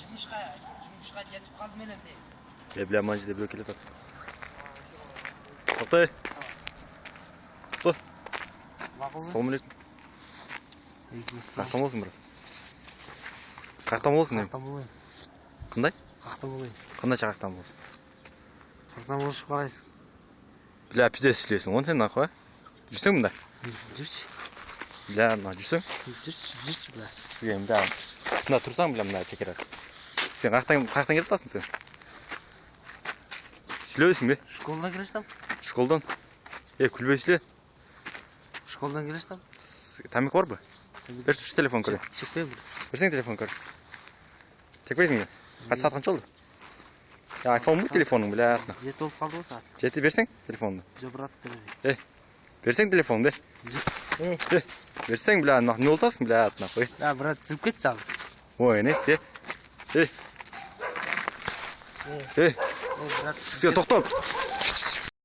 жұмысқа жетіп қалдым енді. Бля, мына жерде біреу келеді. Тоқтай. Тоқтай. Ассалаумағалейкум. Қақтан болсын, брат. Қақтан болсын, Қақтан болайын. Қандай? Қақтан болайын. Қандайша қақтан болсын? Қақтан болышып қарайсың. Бля, пиздец сөйлесің. Оны сен нахуй, жүрсің мұнда? Жүрші. Бля, жүрсің? Жүрші, бля. Сізге, бля, мына тұрсаң, бля, мына чекерар. Сен қақтан келіп қалсың сен? Сөйлесің бе? Школдан келештім. Школдан? Күлбей сөйле. Школдан келештім. Тамақ бар ба? Бір тұршы телефон көрі. Чекпейм, бля. Берсең телефон көр. Текпейсің бе? Қанша саат қанша болды? Айфон му телефоның, бля, атына? 7 болып қалды ғой саат. 7 берсең телефонды? Жо, брат, берейін. Берсең телефонды? Берсең, бля, не олтасың, бля, атына қой. Да, брат, зіп кет жалғыз. Ой, нес, брат. Сен тоқтап.